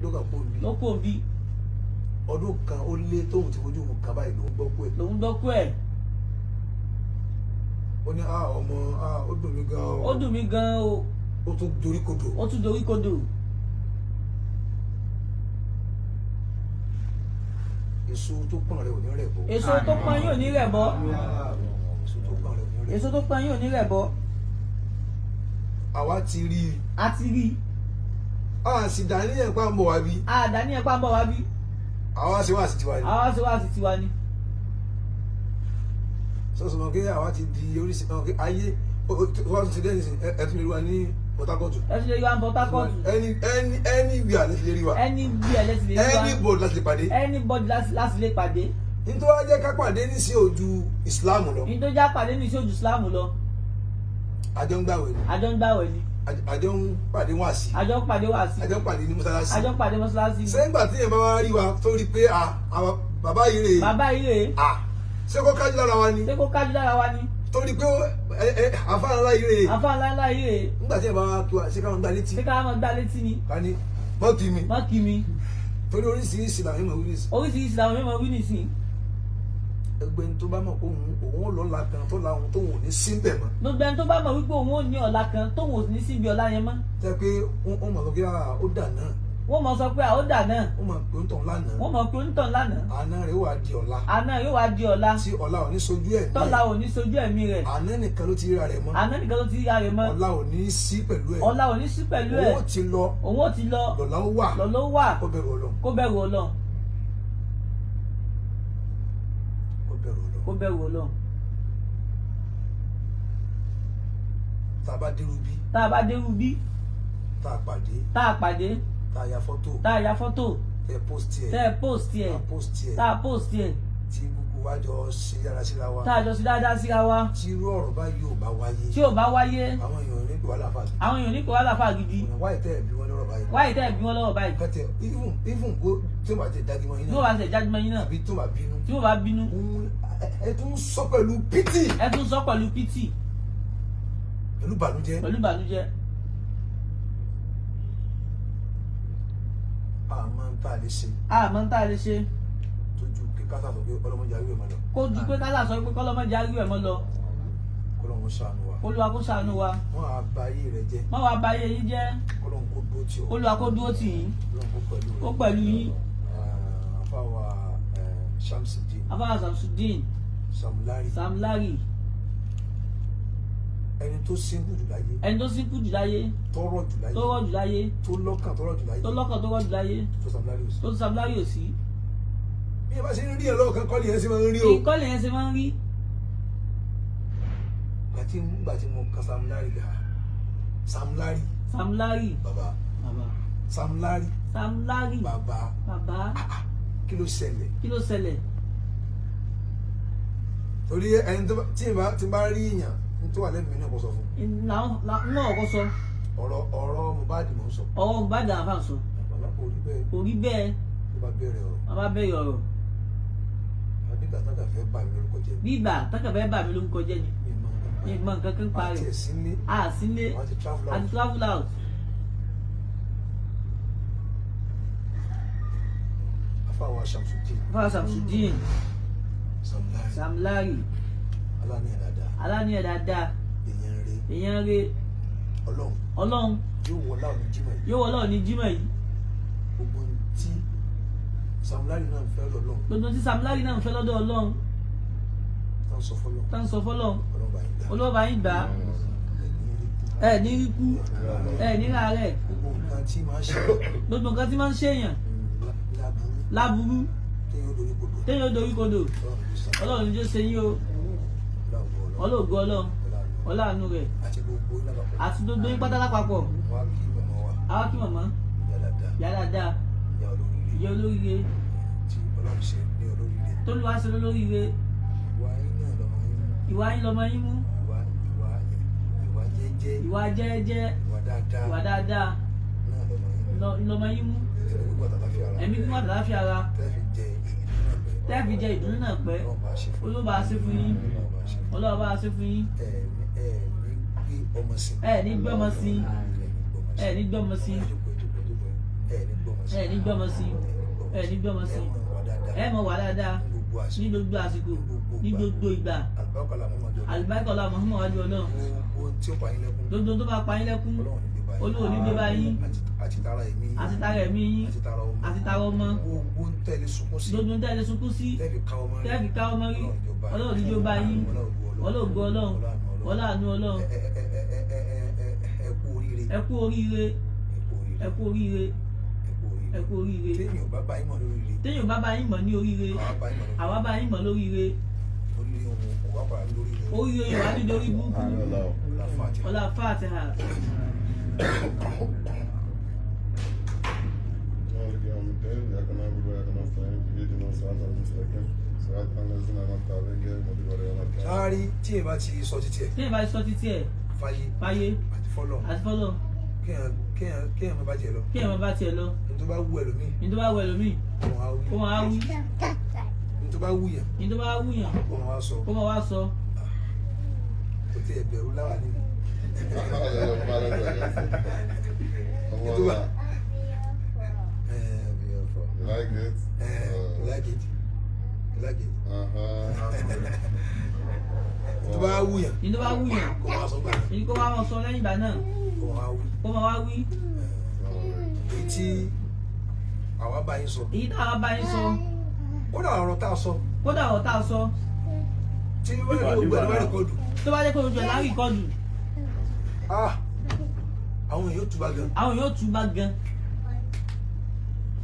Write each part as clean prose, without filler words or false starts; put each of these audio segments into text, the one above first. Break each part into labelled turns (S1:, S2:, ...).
S1: ló kàn kó bí.
S2: ló kó bí.
S1: ọdún kan ó lé tóun ti fojú mu kan báyìí lòún gbọ́ kú ẹ̀.
S2: lòún gbọ́ kú ẹ̀.
S1: ó ní ọmọ ó dùn mí gan o.
S2: ó dùn mí gan o.
S1: ó tún dorí kodò.
S2: ó tún dorí kodò.
S1: èso tó pọ́n rẹ̀ ò ní rẹ̀ bọ́.
S2: èso tó pọ́n yóò ní rẹ̀ bọ́.
S1: èso tó pọ́n rẹ̀ ò ní rẹ̀ bọ́.
S2: èso tó pọ́n yóò ní rẹ̀ bọ́.
S1: àwa ti rí i.
S2: a ti rí i.
S1: a sì dá ní ẹ̀pá ń bọ̀ wá bí.
S2: a dá ní ẹ̀pá ń bọ̀ wá bí.
S1: àwa ṣe wá sí tiwa ni.
S2: àwa ṣe wá sí tiwa ni.
S1: sọ́sọ́ mọ̀ pé àwa ti di oríṣi ayé wọ́n ti dẹ́ni sìn ẹ̀tún lè rí wa ní Port Harcourt.
S2: ẹ̀tún lè rí wa ní Port Harcourt.
S1: anywhere láti lè rí wa.
S2: anywhere láti lè rí wa.
S1: anybody láti lè pàdé.
S2: anybody láti lè pàdé.
S1: nítorí wá jẹ́ ká pàdé ní sí ojú Islam lọ.
S2: nítorí já pàdé ní sí ojú Islam lọ.
S1: àjọ ń gbàwẹ̀ ni.
S2: àjọ ń gbàwẹ̀ ni.
S1: àjọ ń pàdé wáàsí.
S2: àjọ ń pàdé wáàsí.
S1: àjọ ń pàdé ní mọ́sálásí.
S2: àjọ ń pàdé mọ́sálásí.
S1: sẹ́yìn gbà tí èèyàn bá wá rí wa tó rí pé àwọn bàbá yìí rèé.
S2: bàbá yìí rèé.
S1: ṣé kó kájú lára wa ni.
S2: ṣé kó kájú lára wa ni.
S1: torí pé àfáà ńlá yìí rèé.
S2: àfáà ńlá yìí rèé.
S1: nígbà tí èèyàn bá wá kí wa ṣé káwọn gbá létí.
S2: ṣé káwọn gbá létí ni.
S1: ká ní mọ́ kí mi.
S2: mọ́ kí mi.
S1: torí oríṣiríṣi làwọn èèyàn wí nìsín.
S2: oríṣiríṣi làwọn èèyàn wí nìsín.
S1: ẹgbẹ́ ní tó bá mọ̀ pé òun ò lọ́la kan tó la òun tóun ò ní síbẹ̀ mọ́.
S2: gbogbo ẹni tó bá mọ̀ wípé òun ò ní ọ̀la kan tóun ò ní síbi ọ̀la yẹn mọ́.
S1: tẹ́ pé wọ́n mọ̀ sọ pé ó dà náà.
S2: wọ́n mọ̀ sọ pé ó dà náà.
S1: wọ́n mọ̀ pé ó ń tàn lánàá.
S2: wọ́n mọ̀ pé ó ń tàn lánàá.
S1: àná rẹ̀ wà di ọ̀la.
S2: àná yóò wá di ọ̀la.
S1: tí ọ̀la ò ní sojú ẹ̀mí.
S2: tọ́la ò ní sojú ẹ̀mí rẹ̀.
S1: àná nìkan ló ti ríra rẹ̀ mọ́.
S2: àná nìkan ló ti ríra rẹ̀ mọ́.
S1: ọ̀la ò ní sí pẹ̀lú ẹ̀.
S2: ọ̀la ò ní sí pẹ̀lú ẹ̀.
S1: òun ò ti lọ.
S2: òun ò ti lọ.
S1: lọ́la ó wà.
S2: lọ́la ó wà.
S1: kó bẹ̀rù Ọlọ́run.
S2: kó bẹ̀rù Ọlọ́run.
S1: kó bẹ̀rù Ọlọ́run.
S2: kó bẹ̀rù Ọlọ́run.
S1: tá a bá dérú bí.
S2: tá a bá dérú bí.
S1: tá a pàdé.
S2: tá a pàdé.
S1: tá a ya fọ́tò.
S2: tá a ya fọ́tò.
S1: tẹ post ẹ̀.
S2: tẹ post ẹ̀.
S1: tá a post ẹ̀.
S2: tá a post ẹ̀.
S1: tí gbogbo wa jọ ṣe dára síra wa.
S2: tá a jọ ṣe dáadáa síra wa.
S1: tí irú ọ̀rọ̀ bá yóò bá wáyé.
S2: tí ò bá wáyé.
S1: àwọn èèyàn ní kò wá láfa.
S2: àwọn èèyàn ní kò wá láfa gidi.
S1: wáyé tẹ́ ẹ̀ bí wọ́n lọ́rọ̀ báyìí.
S2: wáyé tẹ́ ẹ̀ bí wọ́n lọ́rọ̀ báyìí.
S1: kẹ́tẹ̀ even bó tí ó bá tẹ̀ dájú mọ́ yín náà.
S2: tí ó bá tẹ̀ dájú mọ́ yín náà.
S1: àbí tó bá bínú.
S2: tí ó bá bínú.
S1: ẹ tún sọ pẹ̀lú pítì.
S2: ẹ tún sọ pẹ̀lú pítì.
S1: pẹ̀lú bànújẹ́.
S2: pẹ̀lú bànújẹ́.
S1: àmọ́ ń tà lè ṣe.
S2: àmọ́ ń tà lè ṣe.
S1: tójú pé kásá sọ pé ọlọ́mọdé ayé ẹ̀ mọ́ lọ.
S2: kó ju pé kásá sọ pé kọ́lọ́mọdé ayé ẹ̀ mọ́ lọ.
S1: kọ́lọ́mọ ṣàánú wa.
S2: Olúwa kó ṣàánú wa.
S1: wọ́n á ba ayé rẹ jẹ́.
S2: wọ́n wá ba ayé yín jẹ́.
S1: kọ́lọ́mọ kó dúró tì ọ́.
S2: Olúwa kó dúró tì yín.
S1: kọ́lọ́mọ
S2: kó pẹ̀lú yín.
S1: àfàwà Shamsuddin.
S2: àfàwà Shamsuddin. Sam Larry.
S1: ẹni tó sínkù jù láyé.
S2: ẹni tó sínkù jù láyé.
S1: tọrọ jù láyé.
S2: tọrọ jù láyé.
S1: tó lọ́kàn tọrọ jù láyé.
S2: tó lọ́kàn tọrọ jù láyé.
S1: tó Sam Larry ò sí.
S2: tó Sam Larry ò sí.
S1: bí ẹ bá ṣe ń rí ẹ lọ́wọ́ kan kọ́lì yẹn ṣe máa ń rí o.
S2: ìkọ́lì yẹn ṣe máa ń rí.
S1: gbàtí mo kan Sam Larry gà. Sam Larry.
S2: Sam Larry.
S1: bàbá.
S2: bàbá.
S1: Sam Larry.
S2: Sam Larry.
S1: bàbá.
S2: bàbá.
S1: kí ló ṣẹlẹ̀.
S2: kí ló ṣẹlẹ̀.
S1: torí ẹni tí bá rí èèyàn tó wà lẹ́nu mi náà kò sọ fún.
S2: náà kò sọ.
S1: ọ̀rọ̀ Mohbad mò ń sọ.
S2: ọ̀rọ̀ Mohbad àfà ń sọ.
S1: bàbá kò rí bẹ́ẹ̀.
S2: kò rí bẹ́ẹ̀.
S1: ló bá bẹ̀rẹ̀ ọ̀rọ̀.
S2: bàbá bẹ̀rẹ̀ ọ̀rọ̀.
S1: àbí ìgbà tákà fẹ́ bà mí lórúkọ jẹ́.
S2: bí ìgbà tákà fẹ́ bà mí lórúkọ jẹ́ ni. mi mọ nǹkan kan pa rẹ̀. àsílé. àti travel out.
S1: àfàwà Shamsuddin.
S2: àfàwà Shamsuddin. Sam Larry.
S1: aláníyàn dáadáa.
S2: aláníyàn dáadáa. èèyàn rè. Ọlọ́run.
S1: yóò wọlá òní jímọ̀ yìí.
S2: yóò wọlá òní jímọ̀ yìí.
S1: gbogbo tí Sam Larry náà ń fẹ́ lọ́dọ̀ Ọlọ́run.
S2: gbogbo tí Sam Larry náà ń fẹ́ lọ́dọ̀ Ọlọ́run.
S1: tá ń sọ fọ́lọ́run.
S2: olóòbá yín gbà. ẹ ní ríkú. ẹ ní ràárẹ̀.
S1: gbogbo nǹkan tí máa ń ṣe.
S2: gbogbo nǹkan tí máa ń ṣèyàn. láburú. téèyàn dorí kodò. Ọlọ́run jẹ́ ṣe yín o. ọlọ́ọ̀gọ́ Ọlọ́run. ọláàánú rẹ̀. àti gbogbo yín pátá lápapọ̀. àwa kí màmá. ìyá dáadáa. ìyá olóríire. tólúwa ṣe lólóríire. ìwà yín lọmọ yín mú. ìwà jẹ́jẹ́. ìwà dáadáa. lọmọ yín mú. ẹ̀mí kí wọ́n tàlàáfíà ara. tẹ́ẹ̀fì jẹ ìdùnnú náà pẹ́. olóòbá ṣe fún yín. olóòbá ṣe fún yín. ẹ ní gbọ́mọ sí. ẹ ní gbọ́mọ sí. ẹ ní gbọ́mọ sí ẹ ní gbọ́mọ sí ẹ mọ̀ wà dáadáa ní gbogbo àsìkò ní gbogbo ìgbà àlùbáríkà Muhammad wájú Ọlọ́run gbogbo tó bá pa yín lẹ́kún Olúwo ní gbé bá yín àti tara ẹ̀mí yín àti tara ọmọ gbogbo ń tẹ̀lé sunkún sí tẹ́ẹ̀fì ká ọmọ rí Ọlọ́run níjó bá yín ọlọ́gbọ́ Ọlọ́run ọláàánú Ọlọ́run ẹ kú oríire ẹ kú oríire ẹ kú oríire téèyàn bá bá yín mọ̀ ní oríire àwa bá yín mọ̀ lóríire oríire yóò wá ní lórí búkú ọlá Fatiha.
S1: Sáárì tí èèyàn bá ti sọ títí ẹ̀.
S2: Tí èèyàn bá ti sọ títí ẹ̀. Fáyé
S1: àti fọ́lọ̀. Kéèyàn má bá tiẹ̀ lọ.
S2: Kéèyàn má bá tiẹ̀ lọ.
S1: Ní tó bá wù ẹlòmíì.
S2: Ní tó bá wù ẹlòmíì. Kó máa wí.
S1: Ní tó bá wù yàn.
S2: Ní tó bá wù yàn.
S1: Kó máa wá sọ.
S2: Kó máa wá sọ.
S1: Kò tí ẹ bẹ̀rù láwà nínú.
S3: You like it?
S1: You like it? You like it? Tó bá wù yàn.
S2: Ní tó bá wù yàn.
S1: Kó máa sọ gbà.
S2: Ní kó wá sọ lẹ́yìn ìgbà náà. Kó máa wá wí.
S1: Èyí tí àwa bá yín sọ.
S2: Èyí tí àwa bá yín sọ.
S1: Kódà ọ̀rọ̀ tá a sọ.
S2: Kódà ọ̀rọ̀ tá a sọ.
S1: Tí wọ́n lè gbogbo ẹ̀ lọ́wọ́ rìkọ́dù.
S2: Tó bá jẹ́ pé ojú ẹ̀ lárí rìkọ́dù.
S1: Àwọn èèyàn túbà gan.
S2: Àwọn èèyàn túbà gan.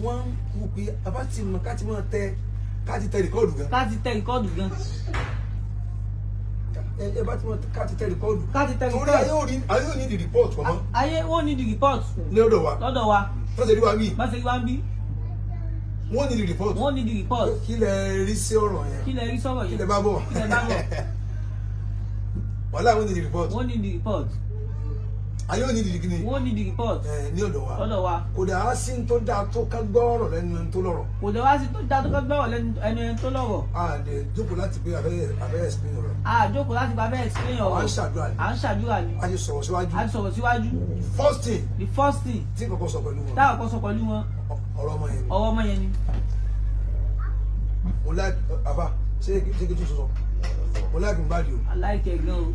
S1: Wọ́n wù pé abá ti mọ̀ ká ti mọ̀ ká ti tẹ rìkọ́dù gan.
S2: Ká ti tẹ rìkọ́dù gan.
S1: Ẹ bá ti mọ̀ ká ti tẹ rìkọ́dù.
S2: Ká ti tẹ rìkọ́dù.
S1: Torí ayé ò ní di report ọmọ.
S2: Ayé wọ́n ní di report.
S1: Lọ́dọ̀ wa.
S2: Lọ́dọ̀ wa.
S1: Wọ́n ṣe rí wa mí.
S2: Má ṣe rí wa ń bí.
S1: Wọ́n ní di report.
S2: Wọ́n ní di report.
S1: Kí lẹ rí sí ọ̀rọ̀ yẹn?
S2: Kí lẹ rí sọ̀rọ̀ yẹn?
S1: Kí lẹ bá bọ̀?
S2: Kí lẹ bá bọ̀?
S1: Wàhálà wọ́n ní di report.
S2: Wọ́n ní di report.
S1: Ayé ò ní di kíni?
S2: Wọ́n ní di report.
S1: Ní ọ̀dọ̀ wa.
S2: Lọ́dọ̀ wa.
S1: Kò dà á sí tó dáa tó ká gbọ́ ọ̀rọ̀ lẹ́nu ẹni tó lọ́rọ̀.
S2: Kò dà wá sí tó dáa tó ká gbọ́ ọ̀rọ̀ lẹ́nu ẹni tó lọ́rọ̀.
S1: A lè jókòó láti pé abẹ́ explain ọ̀rọ̀.
S2: A jókòó láti pé abẹ́ explain ọ̀rọ̀.
S1: À ń ṣàdúrà ni.
S2: À ń ṣàdúrà ni.
S1: A ti sọ̀rọ̀ síwájú.
S2: A ti sọ̀rọ̀ síwájú.
S1: First thing.
S2: The first thing.
S1: Tí kọ̀kọ́ sọ pẹ̀lú wọn.
S2: Táwọn kan sọ pẹ̀lú wọn.
S1: Ọ̀rọ̀ ọmọ yẹn ni.
S2: Ọwọ́ ọmọ yẹn ni.
S1: Mo like àbá ṣé kí n tún sọ? Mo like Mohbad o.
S2: Aláìkẹ́ gan o.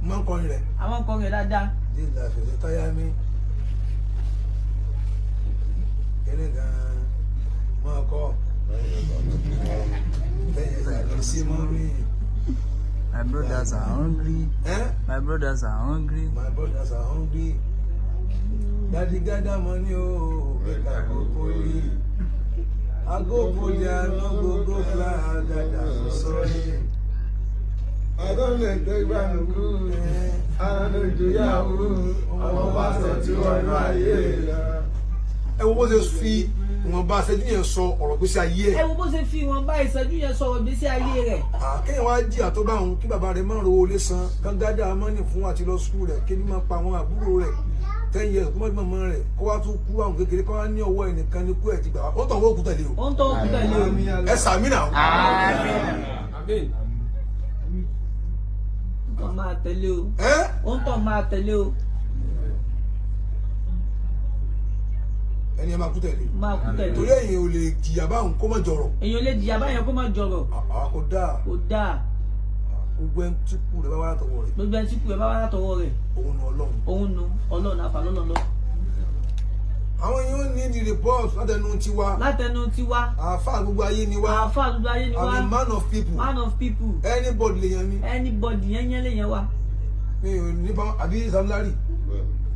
S1: Mo máa ń kọrin rẹ̀.
S2: Àwọn kọrin rẹ̀ dáadáa.
S1: Dídà fèrè táyà mi. Kíni gan-an máa kọ́? Bẹ́ẹ̀ ni sí mọ́ rí.
S4: My brothers are hungry. My brothers are hungry.
S1: My brothers are hungry. Daddy gather money oh, make I go poly. I go poly, I no go fly, dada, sorry. I don't let the ground go. I don't do yahoo. I'm a pastor to one ayé. Ẹ wo bó ṣe fi wọn bá ṣẹ́jú yẹn sọ ọ̀rọ̀ gbèsè ayé ẹ̀.
S2: Ẹ wo bó ṣe fi wọn bá ìṣẹ́jú yẹn sọ ọ̀rọ̀ gbèsè ayé rẹ̀.
S1: Kéèyàn wá jí àtọ́ bá òun kí bàbá rẹ̀ máa ń rówó lé san gángájà mọ́nì fún àti lọ sùkúl rẹ̀ kébí máa pa àwọn àbúrò rẹ̀ 10 years kó mọ́ rẹ̀ kó wá tún kú àwọn kékeré kó wá ní ọwọ́ ẹnìkan ní kú ẹ̀ ti gbà wá. Ó tọ̀ wọ́n kú tẹ̀lé o.
S2: Ó ń tọ́ òkú tẹ̀lé o.
S1: Ẹ sàmì náà.
S2: Ó ń tọ́ máa tẹ̀lé o. Ó ń tọ́ máa tẹ̀lé o.
S1: Ẹni ẹ máa kú tẹ̀lé.
S2: Máa kú tẹ̀lé.
S1: Torí èyàn ò lè jìyà báwọn kó má jọrọ̀.
S2: Èyàn ò lè jìyà báyẹn kó má jọrọ̀.
S1: Kò dáa.
S2: Kò dáa.
S1: Gbogbo ẹni tí kú rẹ̀ bá wá látọwọ́ rẹ̀.
S2: Gbogbo ẹni tí kú rẹ̀ bá wá látọwọ́ rẹ̀.
S1: Òun nu Ọlọ́run.
S2: Òun nu Ọlọ́run àfà lọ́lọ́lọ́.
S1: Àwọn yóò ní di report látẹnu tiwa.
S2: Látẹnu tiwa.
S1: Àáfàá gbogbo ayé ni wá.
S2: Àáfàá gbogbo ayé ni wá.
S1: I'm a man of people.
S2: Man of people.
S1: Anybody lè yan mi.
S2: Anybody yẹn lè yan wa.
S1: Mi ò ní bá àbí Sam Larry.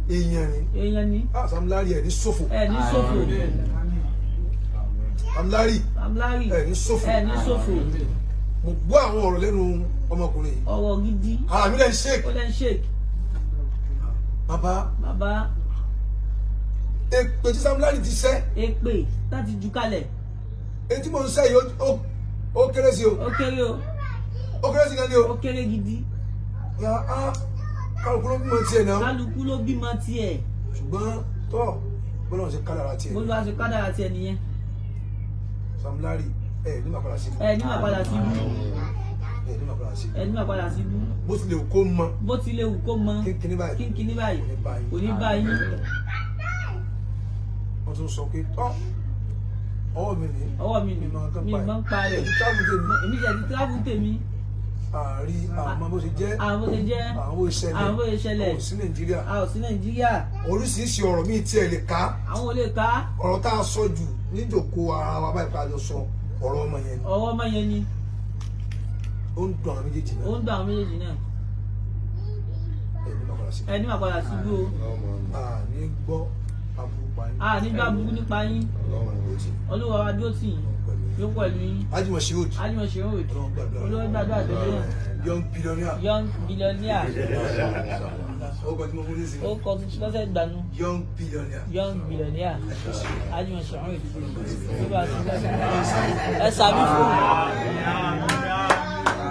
S1: Èèyàn ni.
S2: Èèyàn ni.
S1: Sam Larry ẹ̀ ní ṣòfò.
S2: Ẹ̀ ní ṣòfò.
S1: Sam Larry.
S2: Sam Larry.
S1: Ẹ̀ ní ṣòfò.
S2: Ẹ̀ ní ṣòfò.
S1: Mo gbọ́ àwọn ọ̀rọ̀ lẹ́nu ọmọkùnrin yìí.
S2: Ọ̀rọ̀ gidi.
S1: Ara mi lẹ́ ń shake.
S2: Ó lẹ́ ń shake.
S1: Bàbá. Èpè tí Sam Larry ti sẹ́.
S2: Èpè láti jù kalẹ̀.
S1: Èyí tí mo ń sẹ́ yìí ó kéré sí o.
S2: Ó kéré o.
S1: Ó kéré sí gan ni o.
S2: Ó kéré gidi.
S1: Kálukú ló bímọ tiẹ̀ náà.
S2: Kálukú ló bímọ tiẹ̀.
S1: Ṣùgbọ́n tọ́ bọ́lá ṣe kádàrá tiẹ̀.
S2: Bọ́lá ṣe kádàrá tiẹ̀ nìyẹn.
S1: Sam Larry ní màá padà sí ibú.
S2: Ní màá padà sí ibú.
S1: Ní màá padà sí ibú.
S2: Ní màá padà sí ibú.
S1: Bó tilẹ̀ wù kó mọ.
S2: Bó tilẹ̀ wù kó mọ.
S1: Kínkínní báyìí.
S2: Kínkínní báyìí. Kò ní báyìí.
S1: wọ́n tún sọ pé tọ́ ọwọ́ mi ní
S2: mi máa ń pa rẹ̀ èmi jẹ́ ti travel tèmi
S1: àárí àwọn bó ṣe jẹ́ àwọn bó ṣẹlẹ̀ àwọn sí Nàìjíríà oríṣiríṣi ọ̀rọ̀ míì tí ẹ lè ká
S2: àwọn ò lè ká
S1: ọ̀rọ̀ tá a sọ jù níjòkó ara wa báyìí ká lọ sọ ọ̀rọ̀ ọmọ yẹn ni ó ń dùn àwọn méjèèjì náà ẹni máa padà sí bó ní gbọ́ aburú pa yín
S2: ní gbọ́ aburú nípa yín Olúwa wa dúró tì yín yóò pẹ̀lú yín
S1: Ajimoh Shehu
S2: Olúwa gbàdúrà tó yẹ
S1: young billionaire ó kọ tí mo fún nísìnyí
S2: ó kọ lọ́sẹ̀ gbanú
S1: young billionaire
S2: Ajimoh Shehu ẹ sàmì fún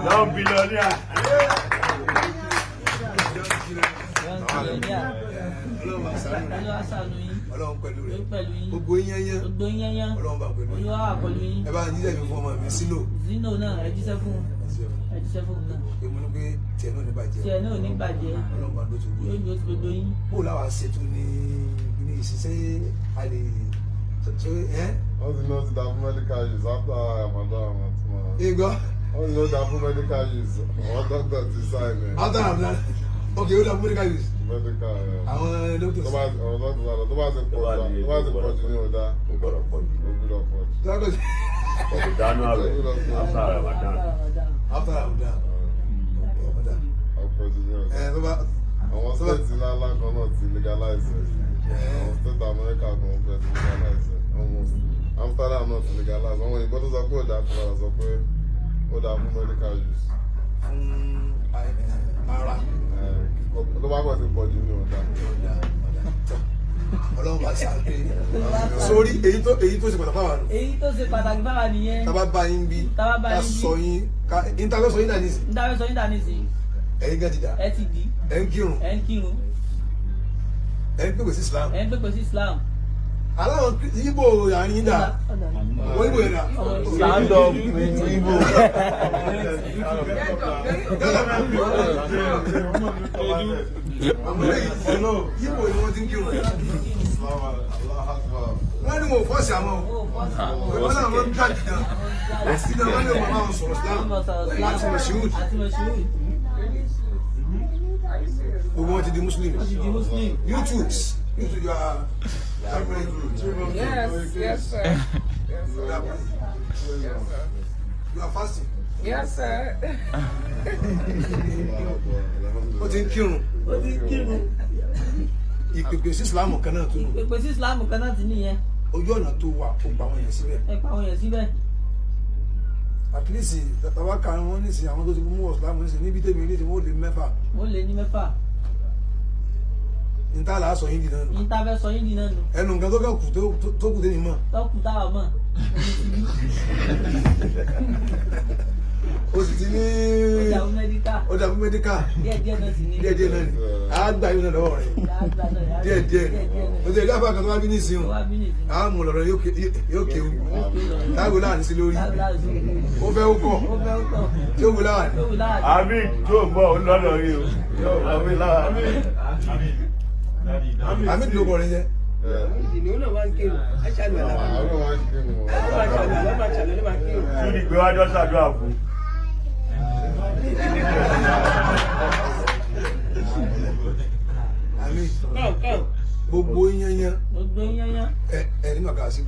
S3: young billionaire.
S1: Ọlọ́run pẹ̀lú rẹ̀ gbogbo yẹnyẹn Ọlọ́run bá pẹ̀lú rẹ̀ ẹ bá ń jíjẹ́ mi fún ọmọ mi
S2: Zino náà ẹ jíṣẹ́ fún náà
S1: pé mo ní pé tiẹ̀ náà ní bàjẹ́ Ọlọ́run bá dótú
S2: yóò ní oṣù gbogbo yín
S1: bó làwọn ṣètò ní ìṣiṣẹ́ a lè ṣe
S5: wọ́n ti náà ti dà fún medical use after Ramadan
S1: ìgbọ́
S5: wọ́n ti náà dà fún medical use àwọn doctor ti sign ẹ̀.
S1: after Ramadan ok ó dà fún medical use
S5: medical
S1: àwọn doctors
S5: tó bá ti pọ̀ jù ní ọ̀dà ó gbọ́dọ̀ pọ̀ jù.
S3: Ọ̀dánù àwẹ̀ after Ramadan.
S5: Àwọn state ńláńlá kan náà ti legalize ẹ̀. Àwọn state America kan fẹ́ ti legalize ẹ̀ almost. Amsterdam náà ti legalize. Àwọn òyìnbó tó sọ pé ó dáa tó padà sọ pé ó dáa fún medical use.
S1: Ara.
S5: Tó bá pọ̀ sí pọ̀ jù ní ọ̀dà.
S1: Ọlọ́run bá ṣàpè sórí èyí tó ṣe pàtàkì báwa nù.
S2: èyí tó ṣe pàtàkì báwa nìyẹn.
S1: Tá bá bá yín bí ká sọ yín ká ìtàwé sọ yín dà nísì. Ẹ̀yin gan ti dà.
S2: ẹ ti di.
S1: ẹ ń kírun.
S2: ẹ ń
S1: pèpè sí Islam.
S2: aláwọn
S1: Igbo àárín yín dà. wọ́n Igbo yẹn dà.
S4: Stand up with Igbo.
S1: Igbo ni wọ́n ti ń kírun. Wọ́n ní wọ́n fọ́ọ̀sì àmọ́ wọ́n náà wọ́n ń gbà jìnnà sí náà wọ́n ní wọ́n máa ń sọ̀rọ̀ Islam àti Mashood. Gbogbo wọn ti di Muslim. YouTube you are
S6: yes sir.
S1: You are fasting.
S6: Yes sir.
S1: Ó ti ń kírun. Ìpèpè sí Islam kan náà tó nù.
S2: ìpèpè sí Islam kan náà ti nìyẹn.
S1: Ojú ọ̀nà tó wà ó pa àwọn yẹn síbẹ̀.
S2: ẹ pa àwọn yẹn síbẹ̀.
S1: At least tàbá kan wọn nísìnyí àwọn tó ti mú Islam nísìnyí níbi tèmi nísìnyí wọ́n lé mẹ́fà.
S2: wọ́n lé ní mẹ́fà.
S1: Níta là á sọ yín di náà nù.
S2: níta fẹ́ sọ yín di náà nù.
S1: Ẹnu nǹkan tó kàn kù tó kù tẹ́mi mọ̀.
S2: tó kù táwa mọ̀.
S1: O sì ti ní. Ó dàbí mẹ́díkà.
S2: díẹ̀díẹ̀ náà sì ní.
S1: díẹ̀díẹ̀ náà ni a gbà yín náà lọ́wọ́ rẹ̀. díẹ̀díẹ̀ o ti ẹ̀dá àbákan tó wá bí ní ìsìn o a mú lọ́rọ̀ yóò kéwu táàgò láàrin sí lórí ó fẹ́ ó kọ̀ tí ó wù láàrin.
S3: àmì tó gbọ́ ó lọ́dọ̀ rí o àmì láàrin.
S1: àmì tó kọ̀ rẹ̀ yẹ.
S3: Túndì pé wájọ́ ṣàdúrà fún.
S1: Àmì gbogbo yẹnyẹn ẹni màkà sí.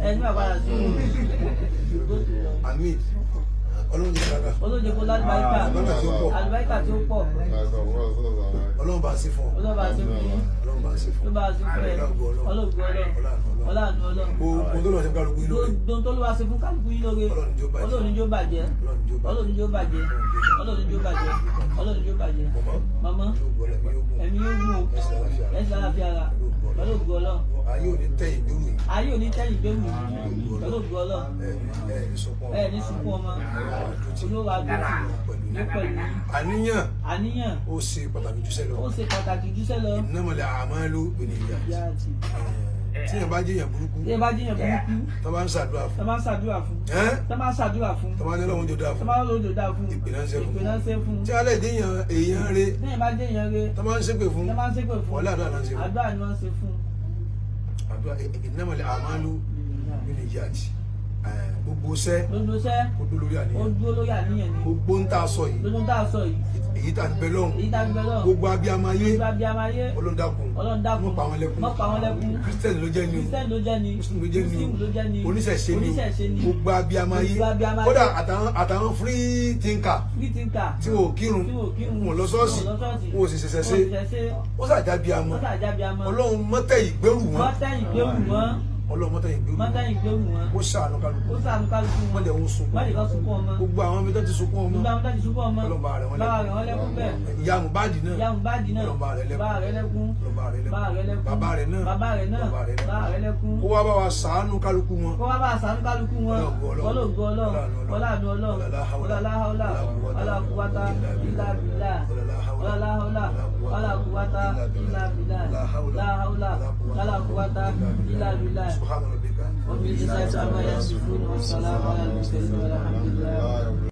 S1: Àmì Ọlọ́run jẹ́ kàkà.
S2: Ọlọ́run jẹ́ kó lálùbáríkà. Àlùbáríkà tí ó pọ̀.
S1: Ọlọ́run bá sí fún ọ.
S2: Ọlọ́run bá sí fún yín.
S1: Ọlọ́run bá sí fún ọ.
S2: Ló bá sí fún ẹ. Ọlọ́run Ọlọ́run
S1: gbogbo tó lọ sí kálukú yín lóore.
S2: Gbogbo tó lọ wá sí fún kálukú yín lóore. Ọlọ́run jó bàjẹ́. Ọlọ́run jó bàjẹ́. Ọlọ́run jó bàjẹ́. Ọlọ́run jó bàjẹ́. Màmá ẹ̀mí yóò gún o. Ẹ̀sìn àlàáfíà ara. Ọlọ́run gbọ́ Ọlọ́run.
S1: Ayé ò ní tẹ̀yìn gbérù yìí.
S2: Ayé ò ní tẹ̀yìn gbérù yìí. Ọlọ́run gbọ́ Ọlọ́run. Ẹ ní sunkún ọmọ. Olówó agbóhùn ní pẹ̀lú.
S1: Àníyàn ó ṣe pàtàkì jùṣẹ́ lọ.
S2: Ó ṣe pàtàkì jùṣẹ́ lọ.
S1: Innamal a'malu binniyat. Tí yẹn bá jẹ́yàn burúkú.
S2: Tí yẹn bá jẹ́yàn burúkú.
S1: Tó bá ń ṣàdúrà fún.
S2: Tó bá ń ṣàdúrà fún. Tó bá ń ṣàdúrà fún.
S1: Tó bá ní Ọlọ́run jò dáa fún.
S2: Tó bá ní Ọlọ́run jò dáa fún.
S1: Ìpènàṣẹ́ fún. Tí alẹ́ ìdíyàn èèyàn rẹ̀.
S2: Tí yẹn bá jẹ́yàn rẹ̀.
S1: Tó bá ń ṣépè fún.
S2: Tó bá ń ṣépè fún.
S1: Wọlé àdúrà náà ń ṣe fún.
S2: Àdúrà ni wọ́n ń ṣe fún.
S1: àdúrà ìnámọ̀lẹ̀ àmàlú nínú ìyá àti gbogbo sẹ́ ó dúró lórí àníyàn gbogbo ń tà sọ yìí èyí tà ń bẹ lọ́hùn gbogbo abiyamọ ayé ọlọ́ndàkùn mọ́ pa wọn lẹ́kún Christian ló jẹ́ ni Muslim ló jẹ́ ni oníṣẹ̀ṣe ni gbogbo abiyamọ ayé kódà àtàwọn free thinker tí wọn ò kírun wọn lọ ṣọ́ọ̀ṣì wọn ò sì ṣẹ̀ṣẹ̀ ṣe ó sàjábíamọ Ọlọ́run mọ́tẹ̀ ìgbérù wọn Ọlọ́run mọ́tẹ̀ ìgbérù wọn ó ṣàánú kálukú wọ́n jẹ́ wọn sunkún ọmọ gbogbo àwọn ọmọ tó ti sunkún ọmọ ọlọ́ba rẹ̀ wọ́n lẹ́kún ìyá Mohbad náà ọlọ́ba rẹ̀ lẹ́kún bàbá rẹ̀ náà ọlọ́ba rẹ̀ lẹ́kún kó wá bá wa ṣàánú kálukú wọn ọlọ́gbọ́ ọlọ́àánú ọlọ́ọ̀lá aláàkúwátá ilá bìlá ọlọ́láhọ́lá aláàkúwátá ilá bìlá láhọ́lá aláàkúwátá ilá bìlá وبالجزاء ما يصفون والسلام على المرسلين والحمد لله